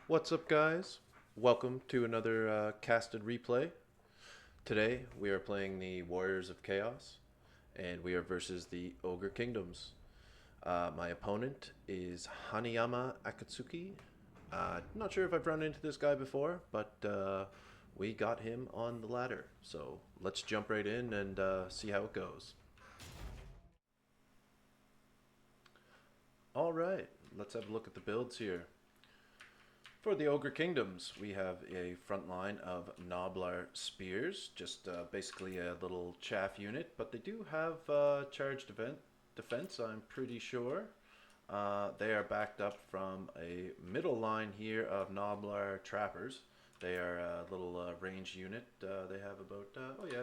What's up, guys? Welcome to another casted replay. Today we are playing the Warriors of Chaos, and we are versus the Ogre Kingdoms. My opponent is Hanayama Akatsuki. Not sure if I've run into this guy before, but we got him on the ladder. So let's jump right in and see how it goes. All right, let's have a look at the builds here. For the Ogre Kingdoms, we have a front line of Noblar Spears, just basically a little chaff unit, but they do have charged defense, I'm pretty sure. They are backed up from a middle line here of Noblar Trappers. They are a little range unit. They have about,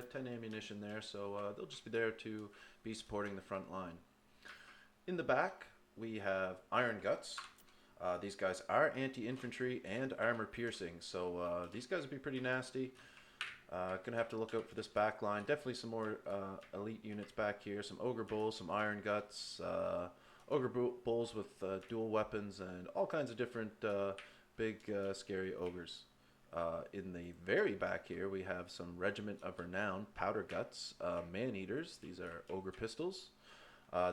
10 ammunition there, so they'll just be there to be supporting the front line. In the back, we have Iron Guts. These guys are anti-infantry and armor piercing, so these guys will be pretty nasty. Gonna have to look out for this back line. Definitely some more elite units back here. Some Ogre Bulls, some Iron Guts, Ogre Bulls with dual weapons, and all kinds of different big scary ogres. In the very back here, we have some Regiment of Renown, Powder Guts, Man-Eaters. These are Ogre Pistols.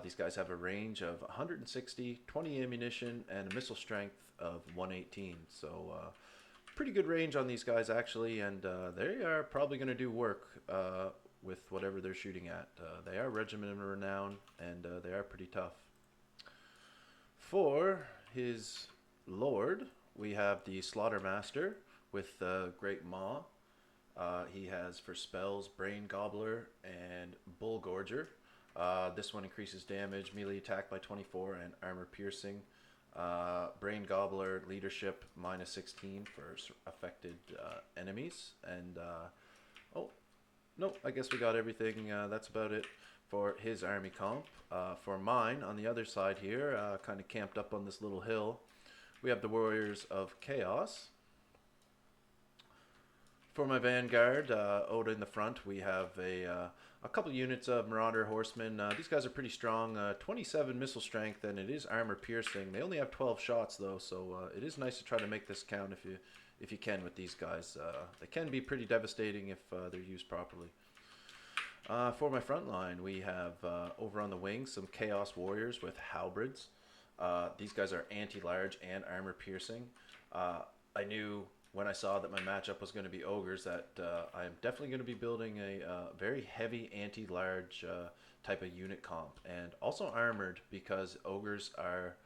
These guys have a range of 160, 20 ammunition, and a missile strength of 118. So pretty good range on these guys, actually, and they are probably going to do work with whatever they're shooting at. They are Regiment of Renown, and they are pretty tough. For his lord, we have the Slaughtermaster with Great Maw. He has for spells Brain Gobbler and Bull Gorger. This one increases damage, melee attack by 24, and armor piercing. Brain Gobbler, leadership, minus 16 for affected enemies. And, oh, no, I guess we got everything. That's about it for his army comp. For mine, on the other side here, kind of camped up on this little hill, we have the Warriors of Chaos. For my vanguard, out in the front, we have a couple units of Marauder Horsemen. These guys are pretty strong. 27 missile strength, and it is armor piercing. They only have 12 shots though, so it is nice to try to make this count if you can with these guys. They can be pretty devastating if they're used properly. For my front line, we have over on the wings some Chaos Warriors with halberds. These guys are anti-large and armor piercing. I knew when I saw that my matchup was going to be ogres that I'm definitely going to be building a very heavy anti-large type of unit comp, and also armored, because ogres are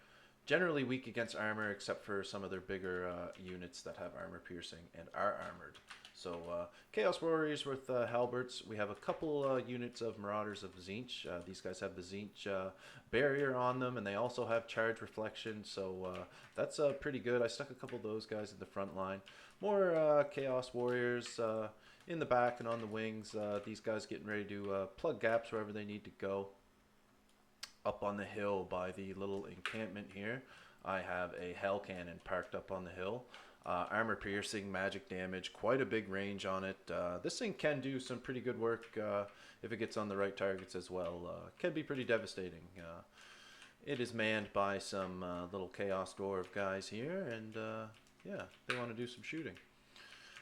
generally weak against armor except for some of their bigger units that have armor piercing and are armored. So Chaos Warriors with halberds. We have a couple units of Marauders of Tzeentch. These guys have the Tzeentch barrier on them, and they also have charge reflection, so that's pretty good. I stuck a couple of those guys in the front line. More Chaos Warriors in the back and on the wings. These guys getting ready to plug gaps wherever they need to go. Up on the hill by the little encampment here, I have a Hell Cannon parked up on the hill. Armor piercing, magic damage, quite a big range on it. This thing can do some pretty good work if it gets on the right targets as well. Can be pretty devastating. It is manned by some little Chaos Dwarf guys here, and yeah, they want to do some shooting.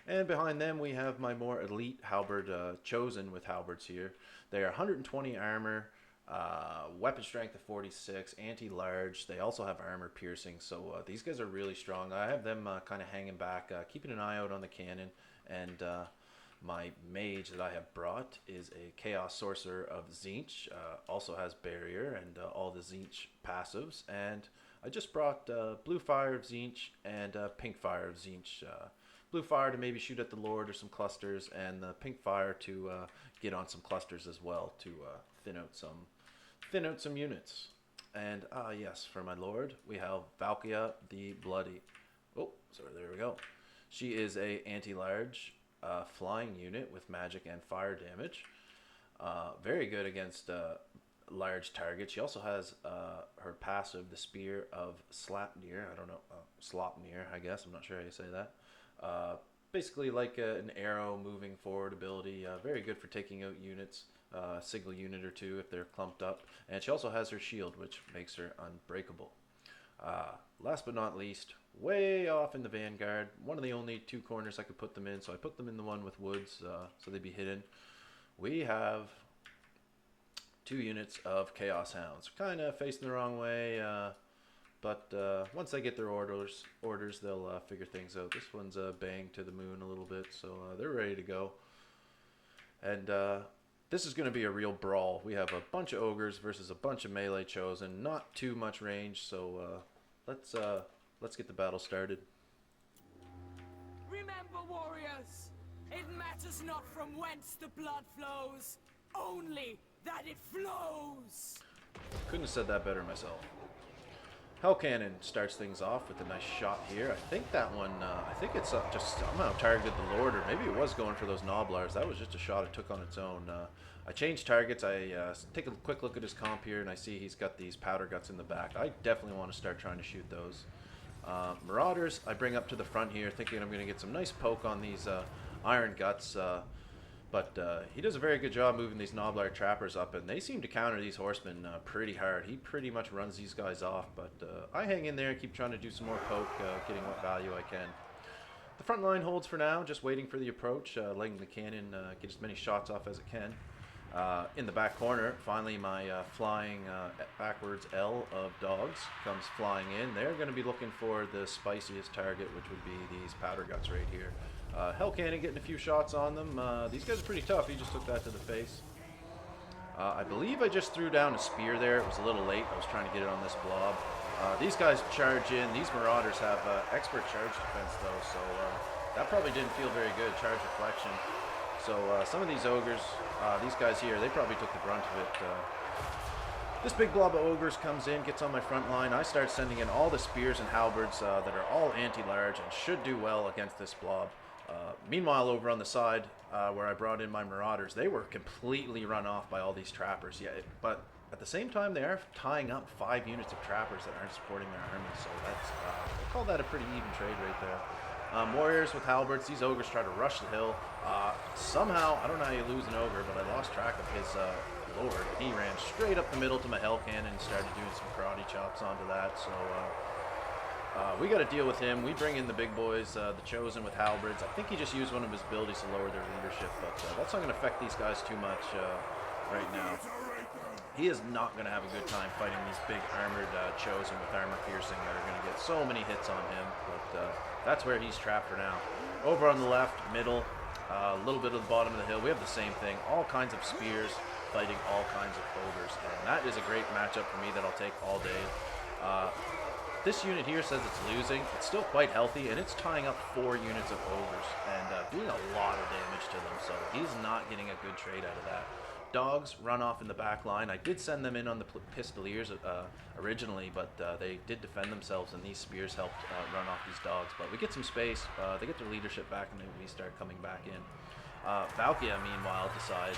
And behind them we have my more elite halberd, Chosen with halberds here. They are 120 armor, weapon strength of 46, anti-large. They also have armor piercing, so these guys are really strong. I have them kind of hanging back, keeping an eye out on the cannon. And my mage that I have brought is a Chaos Sorcerer of Tzeentch, also has barrier and all the Tzeentch passives. And I just brought Blue Fire of Tzeentch and Pink Fire of Tzeentch. Blue Fire to maybe shoot at the Lord or some clusters, and the Pink Fire to get on some clusters as well to thin out some units. And yes, for my Lord, we have VALKYIA the Bloody. Oh, sorry, there we go. She is a anti-large flying unit with magic and fire damage. Very good against large targets. She also has her passive, the Spear of Slapnir. I don't know, Slopnir, I guess. I'm not sure how you say that. Basically like an arrow moving forward ability. Very good for taking out units, single unit or two if they're clumped up. And she also has her shield, which makes her unbreakable. Last but not least, way off in the vanguard, one of the only two corners I could put them in, so I put them in the one with woods, so they'd be hidden. We have 2 units of Chaos Hounds, kind of facing the wrong way, but once they get their orders, they'll figure things out. This one's banged to the moon a little bit, so they're ready to go. And this is going to be a real brawl. We have a bunch of ogres versus a bunch of melee chosen, not too much range, so let's get the battle started. Remember, warriors, it matters not from whence the blood flows, only that it flows. Couldn't have said that better myself. Hell Cannon starts things off with a nice shot here. I think that one, I think it's just somehow targeted the Lord, or maybe it was going for those Noblars. That was just a shot it took on its own. I changed targets. I take a quick look at his comp here, and I see he's got these powder guts in the back. I definitely want to start trying to shoot those. Marauders, I bring up to the front here, thinking I'm going to get some nice poke on these iron guts. But he does a very good job moving these Noblar trappers up, and they seem to counter these horsemen pretty hard. He pretty much runs these guys off, but I hang in there and keep trying to do some more poke, getting what value I can. The front line holds for now, just waiting for the approach, letting the cannon get as many shots off as it can. In the back corner, finally my flying backwards L of dogs comes flying in. They're going to be looking for the spiciest target, which would be these powder guts right here. Hell Cannon getting a few shots on them. These guys are pretty tough. He just took that to the face. I believe I just threw down a spear there. It was a little late. I was trying to get it on this blob. These guys charge in. These Marauders have expert charge defense though, so that probably didn't feel very good. Charge reflection. So some of these ogres, these guys here, they probably took the brunt of it. This big blob of ogres comes in, gets on my front line. I start sending in all the spears and halberds that are all anti-large and should do well against this blob. Meanwhile, over on the side where I brought in my Marauders, they were completely run off by all these trappers. Yeah, but at the same time, they are tying up 5 units of trappers that aren't supporting their armies. So that's, I call that a pretty even trade right there. Warriors with halberds, these ogres try to rush the hill. Somehow, I don't know how you lose an ogre, but I lost track of his lord. He ran straight up the middle to my hell cannon and started doing some karate chops onto that. So we got to deal with him. We bring in the big boys, the chosen with halberds. I think he just used one of his abilities to lower their leadership, but that's not going to affect these guys too much right now. He is not going to have a good time fighting these big armored chosen with armor piercing that are going to get so many hits on him, but that's where he's trapped for now. Over on the left, middle, a little bit of the bottom of the hill, we have the same thing. All kinds of spears fighting all kinds of ogres, and that is a great matchup for me that I'll take all day. This unit here says it's losing. It's still quite healthy, and it's tying up 4 units of ogres and doing a lot of damage to them, so he's not getting a good trade out of that. Dogs run off in the back line. I did send them in on the pistoliers originally, but they did defend themselves, and these spears helped run off these dogs. But we get some space. They get their leadership back, and then we start coming back in. VALKYIA, meanwhile, decides,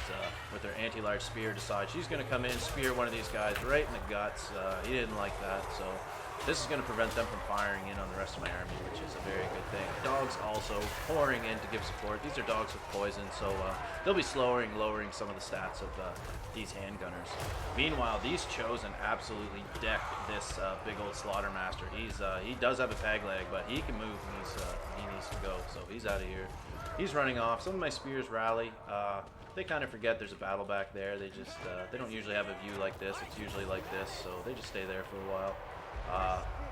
with her anti-large spear, decides she's going to come in, spear one of these guys right in the guts. He didn't like that, so this is going to prevent them from firing in on the rest of my army, which is a very good thing. Dogs also pouring in to give support. These are dogs with poison, so they'll be lowering some of the stats of these handgunners. Meanwhile, these chosen absolutely deck this big old Slaughtermaster. He does have a tag leg, but he can move when he needs to go, so he's out of here. He's running off. Some of my spears rally. They kind of forget there's a battle back there. They just they don't usually have a view like this. It's usually like this, so they just stay there for a while.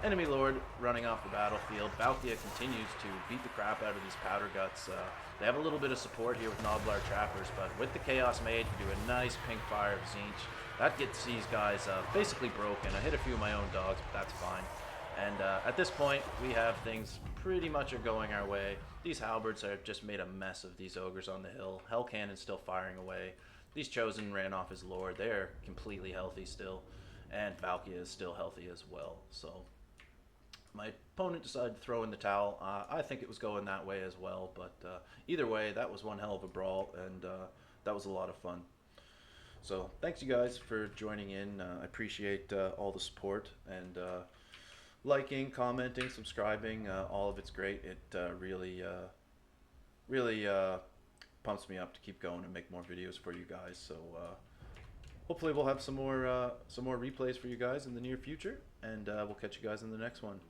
Enemy Lord running off the battlefield. VALKYIA continues to beat the crap out of these powder guts. They have a little bit of support here with Noblar trappers, but with the Chaos Mage, we do a nice pink fire of Tzeentch. That gets these guys basically broken. I hit a few of my own dogs, but that's fine. And at this point, we have things pretty much are going our way. These halberds have just made a mess of these ogres on the hill. Hell Cannon's still firing away. These chosen ran off his lord. They're completely healthy still. And VALKYIA is still healthy as well. So my opponent decided to throw in the towel. I think it was going that way as well. But either way, that was one hell of a brawl. And that was a lot of fun. So thanks you guys for joining in. I appreciate all the support. And liking, commenting, subscribing, all of it's great. It really pumps me up to keep going and make more videos for you guys. So hopefully we'll have some more replays for you guys in the near future, and we'll catch you guys in the next one.